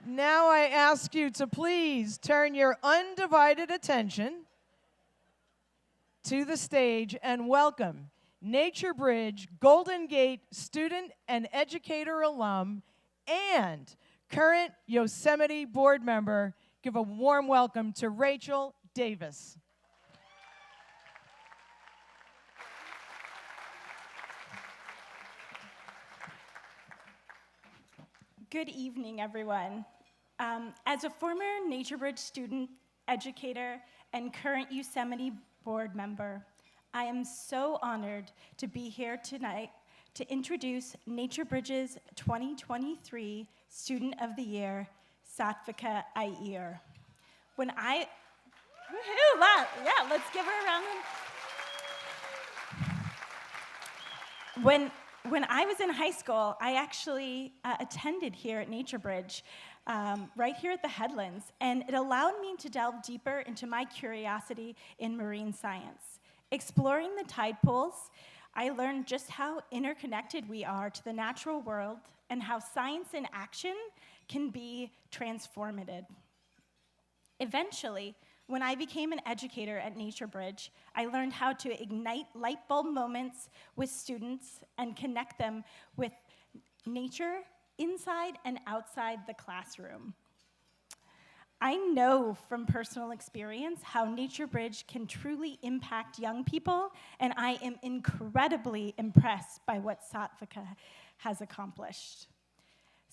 Now I ask you to please turn your undivided attention to the stage and welcome NatureBridge Golden Gate student and educator alum and current Yosemite board member. Give a warm welcome to Rachel Davis. Good evening, everyone. As a former NatureBridge student, educator, and current Yosemite board member, I am so honored to be here tonight to introduce NatureBridge's 2023 Student of the Year, Satvika Iyer. Let's give her a round. When I was in high school, I actually attended here at NatureBridge, right here at the Headlands, and it allowed me to delve deeper into my curiosity in marine science. Exploring the tide pools, I learned just how interconnected we are to the natural world and how science in action can be transformative. Eventually, when I became an educator at NatureBridge, I learned how to ignite light bulb moments with students and connect them with nature inside and outside the classroom. I know from personal experience how NatureBridge can truly impact young people, and I am incredibly impressed by what Satvika has accomplished.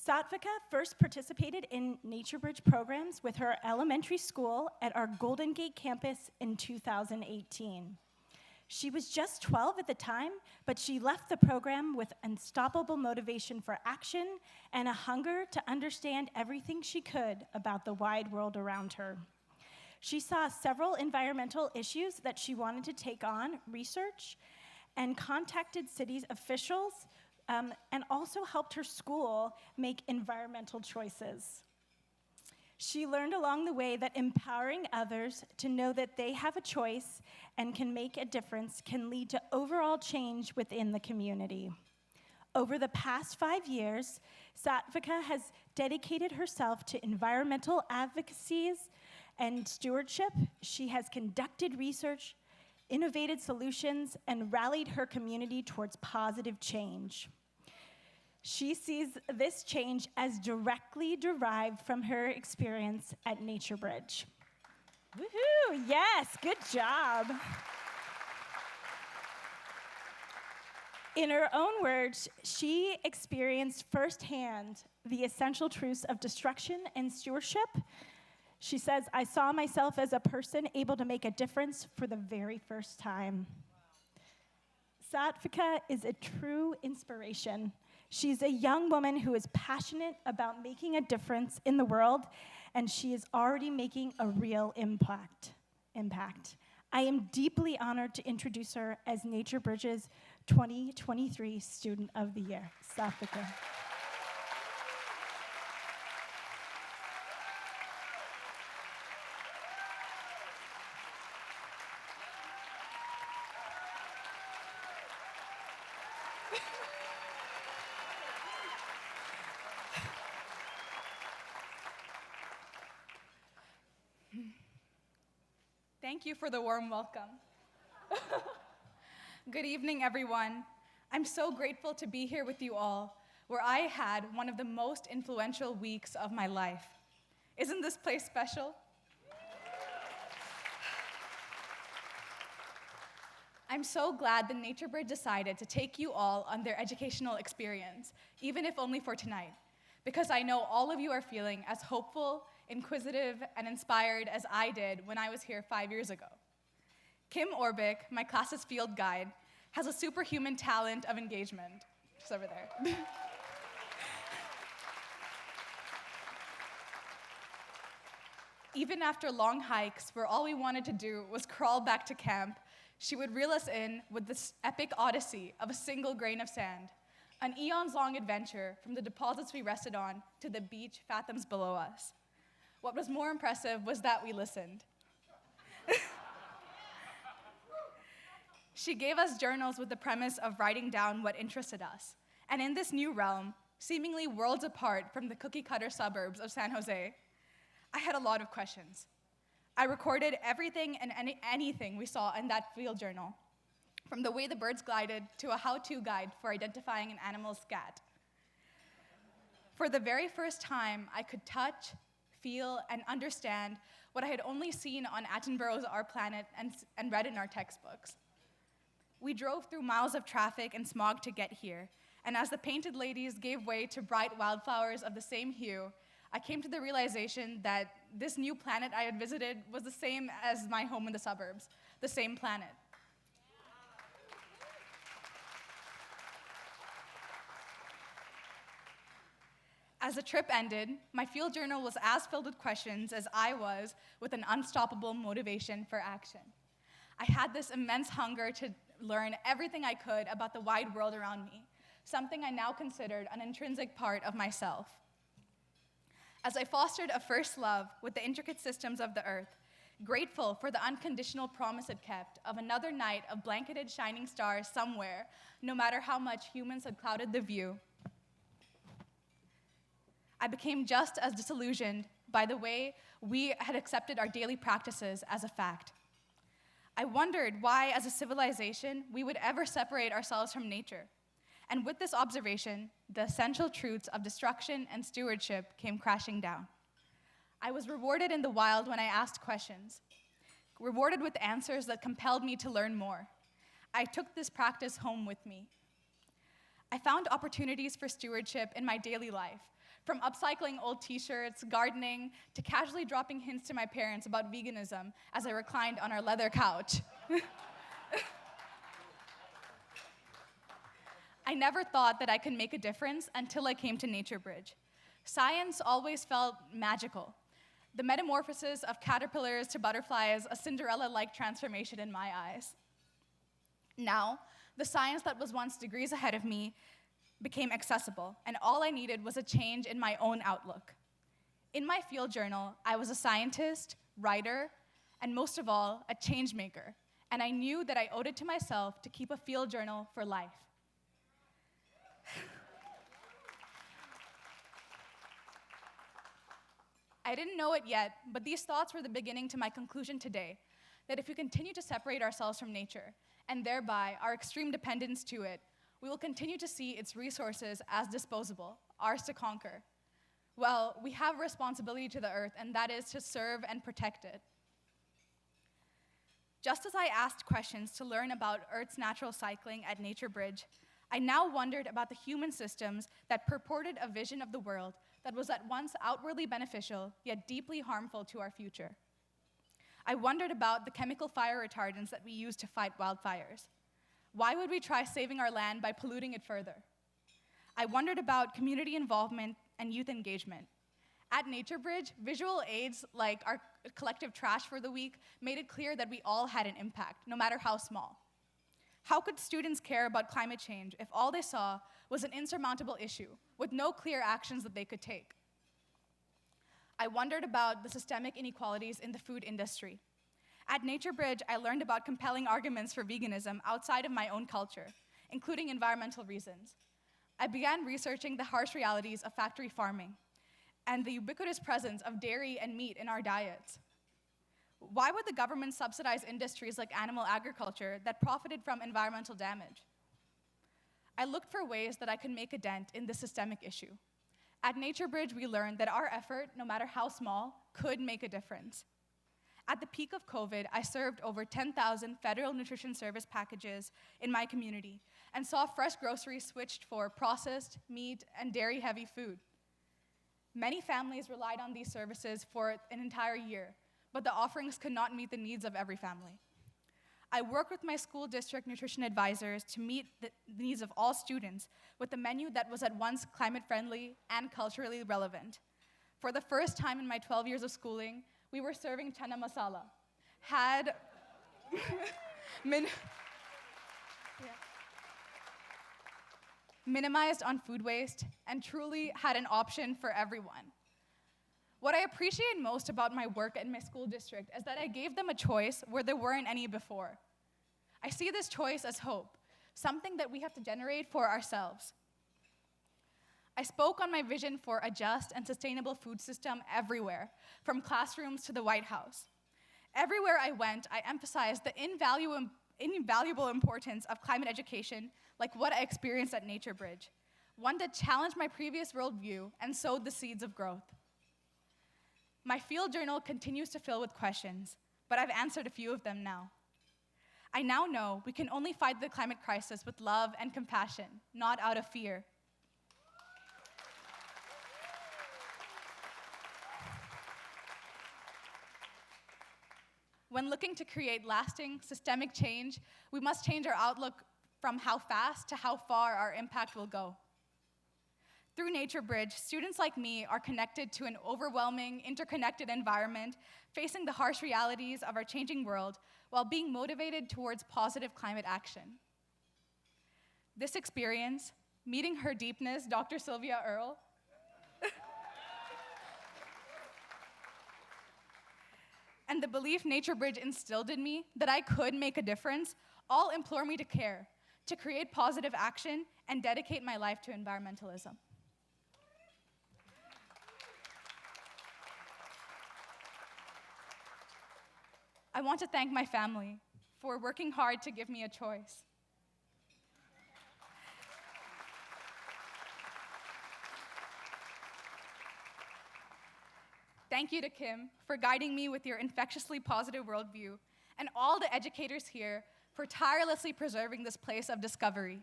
Satvika first participated in NatureBridge programs with her elementary school at our Golden Gate campus in 2018. She was just 12 at the time, but she left the program with unstoppable motivation for action and a hunger to understand everything she could about the wide world around her. She saw several environmental issues that she wanted to take on research and contacted city officials and also helped her school make environmental choices. She learned along the way that empowering others to know that they have a choice and can make a difference can lead to overall change within the community. Over the past 5 years, Satvika has dedicated herself to environmental advocacies and stewardship. She has conducted research, innovated solutions, and rallied her community towards positive change. She sees this change as directly derived from her experience at NatureBridge. Woohoo! Yes, good job. In her own words, she experienced firsthand the essential truths of destruction and stewardship. She says, "I saw myself as a person able to make a difference for the very first time." Satvika is a true inspiration. She's a young woman who is passionate about making a difference in the world, and she is already making a real impact. I am deeply honored to introduce her as NatureBridge's 2023 Student of the Year, Satvika. Thank you for the warm welcome. Good evening, everyone. I'm so grateful to be here with you all, where I had one of the most influential weeks of my life. Isn't this place special? I'm so glad that NatureBridge decided to take you all on their educational experience, even if only for tonight, because I know all of you are feeling as hopeful, inquisitive, and inspired as I did when I was here 5 years ago. Kim Orbick, my class's field guide, has a superhuman talent of engagement. She's over there. Even after long hikes where all we wanted to do was crawl back to camp, she would reel us in with this epic odyssey of a single grain of sand, an eons-long adventure from the deposits we rested on to the beach fathoms below us. What was more impressive was that we listened. She gave us journals with the premise of writing down what interested us. And in this new realm, seemingly worlds apart from the cookie-cutter suburbs of San Jose, I had a lot of questions. I recorded everything and anything we saw in that field journal, from the way the birds glided to a how-to guide for identifying an animal's scat. For the very first time, I could touch, feel, and understand what I had only seen on Attenborough's Our Planet and read in our textbooks. We drove through miles of traffic and smog to get here, and as the painted ladies gave way to bright wildflowers of the same hue, I came to the realization that this new planet I had visited was the same as my home in the suburbs, the same planet. As the trip ended, my field journal was as filled with questions as I was with an unstoppable motivation for action. I had this immense hunger to learn everything I could about the wide world around me, something I now considered an intrinsic part of myself. As I fostered a first love with the intricate systems of the earth, grateful for the unconditional promise it kept of another night of blanketed shining stars somewhere, no matter how much humans had clouded the view, I became just as disillusioned by the way we had accepted our daily practices as a fact. I wondered why, as a civilization, we would ever separate ourselves from nature. And with this observation, the essential truths of destruction and stewardship came crashing down. I was rewarded in the wild when I asked questions, rewarded with answers that compelled me to learn more. I took this practice home with me. I found opportunities for stewardship in my daily life, from upcycling old t-shirts, gardening, to casually dropping hints to my parents about veganism as I reclined on our leather couch. I never thought that I could make a difference until I came to NatureBridge. Science always felt magical. The metamorphosis of caterpillars to butterflies, a Cinderella-like transformation in my eyes. Now, the science that was once degrees ahead of me became accessible, and all I needed was a change in my own outlook. In my field journal, I was a scientist, writer, and most of all, a change maker, and I knew that I owed it to myself to keep a field journal for life. I didn't know it yet, but these thoughts were the beginning to my conclusion today, that if we continue to separate ourselves from nature, and thereby our extreme dependence to it, we will continue to see its resources as disposable, ours to conquer. Well, we have a responsibility to the earth, and that is to serve and protect it. Just as I asked questions to learn about Earth's natural cycling at NatureBridge, I now wondered about the human systems that purported a vision of the world that was at once outwardly beneficial, yet deeply harmful to our future. I wondered about the chemical fire retardants that we use to fight wildfires. Why would we try saving our land by polluting it further? I wondered about community involvement and youth engagement. At NatureBridge, visual aids like our collective trash for the week made it clear that we all had an impact, no matter how small. How could students care about climate change if all they saw was an insurmountable issue with no clear actions that they could take? I wondered about the systemic inequalities in the food industry. At NatureBridge, I learned about compelling arguments for veganism outside of my own culture, including environmental reasons. I began researching the harsh realities of factory farming and the ubiquitous presence of dairy and meat in our diets. Why would the government subsidize industries like animal agriculture that profited from environmental damage? I looked for ways that I could make a dent in this systemic issue. At NatureBridge, we learned that our effort, no matter how small, could make a difference. At the peak of COVID, I served over 10,000 federal nutrition service packages in my community and saw fresh groceries switched for processed, meat, and dairy-heavy food. Many families relied on these services for an entire year, but the offerings could not meet the needs of every family. I worked with my school district nutrition advisors to meet the needs of all students with a menu that was at once climate-friendly and culturally relevant. For the first time in my 12 years of schooling, we were serving chana masala, had minimized on food waste, and truly had an option for everyone. What I appreciate most about my work in my school district is that I gave them a choice where there weren't any before. I see this choice as hope, something that we have to generate for ourselves. I spoke on my vision for a just and sustainable food system everywhere, from classrooms to the White House. Everywhere I went, I emphasized the invaluable importance of climate education, like what I experienced at NatureBridge, one that challenged my previous worldview and sowed the seeds of growth. My field journal continues to fill with questions, but I've answered a few of them now. I now know we can only fight the climate crisis with love and compassion, not out of fear. When looking to create lasting, systemic change, we must change our outlook from how fast to how far our impact will go. Through NatureBridge, students like me are connected to an overwhelming, interconnected environment, facing the harsh realities of our changing world while being motivated towards positive climate action. This experience, meeting her deepness, Dr. Sylvia Earle, and the belief NatureBridge instilled in me that I could make a difference, all implore me to care, to create positive action, and dedicate my life to environmentalism. I want to thank my family for working hard to give me a choice. Thank you to Kim for guiding me with your infectiously positive worldview, and all the educators here for tirelessly preserving this place of discovery.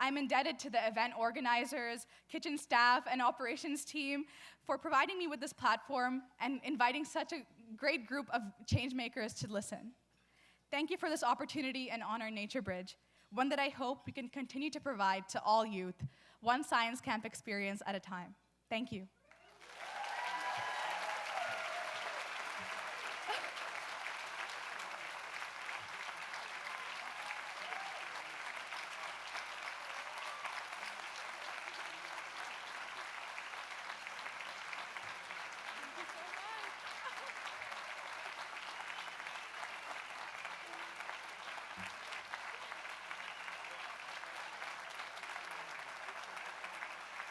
I'm indebted to the event organizers, kitchen staff, and operations team for providing me with this platform and inviting such a great group of changemakers to listen. Thank you for this opportunity and honor NatureBridge, one that I hope we can continue to provide to all youth, one science camp experience at a time. Thank you.